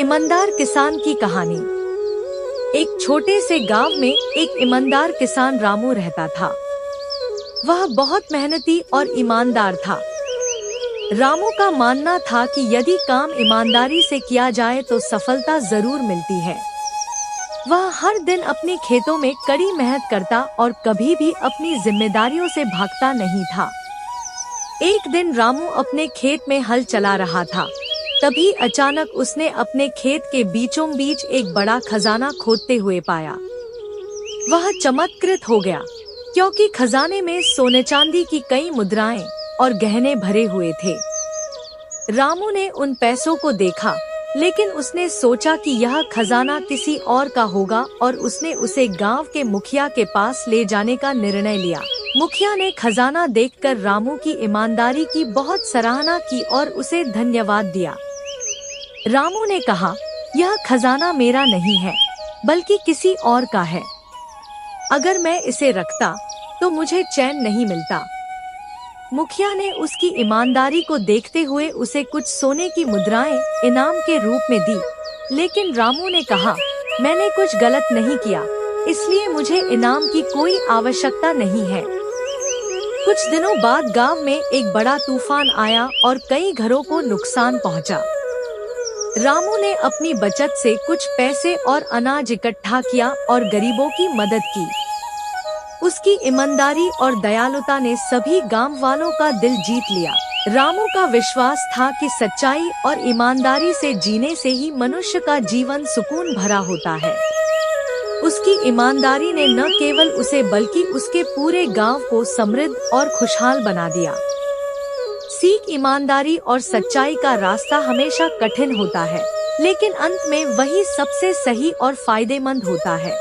ईमानदार किसान की कहानी। एक छोटे से गांव में एक ईमानदार किसान रामू रहता था। वह बहुत मेहनती और ईमानदार था। रामू का मानना था कि यदि काम ईमानदारी से किया जाए तो सफलता जरूर मिलती है। वह हर दिन अपने खेतों में कड़ी मेहनत करता और कभी भी अपनी जिम्मेदारियों से भागता नहीं था। एक दिन रामू अपने खेत में हल चला रहा था। तभी अचानक उसने अपने खेत के बीचों बीच एक बड़ा खजाना खोदते हुए पाया। वह चमत्कृत हो गया, क्योंकि खजाने में सोने चांदी की कई मुद्राएं और गहने भरे हुए थे। रामू ने उन पैसों को देखा, लेकिन उसने सोचा कि यह खजाना किसी और का होगा और उसने उसे गांव के मुखिया के पास ले जाने का निर्णय लिया। मुखिया ने खजाना देखकर रामू की ईमानदारी की बहुत सराहना की और उसे धन्यवाद दिया। रामू ने कहा, यह खजाना मेरा नहीं है, बल्कि किसी और का है। अगर मैं इसे रखता तो मुझे चैन नहीं मिलता। मुखिया ने उसकी ईमानदारी को देखते हुए उसे कुछ सोने की मुद्राएं इनाम के रूप में दी, लेकिन रामू ने कहा, मैंने कुछ गलत नहीं किया, इसलिए मुझे इनाम की कोई आवश्यकता नहीं है। कुछ दिनों बाद गांव में एक बड़ा तूफान आया और कई घरों को नुकसान पहुंचा। रामू ने अपनी बचत से कुछ पैसे और अनाज इकट्ठा किया और गरीबों की मदद की। उसकी ईमानदारी और दयालुता ने सभी गांव वालों का दिल जीत लिया। रामू का विश्वास था कि सच्चाई और ईमानदारी से जीने से ही मनुष्य का जीवन सुकून भरा होता है। उसकी ईमानदारी ने न केवल उसे बल्कि उसके पूरे गांव को समृद्ध और खुशहाल बना दिया। सीख, ईमानदारी और सच्चाई का रास्ता हमेशा कठिन होता है, लेकिन अंत में वही सबसे सही और फायदेमंद होता है।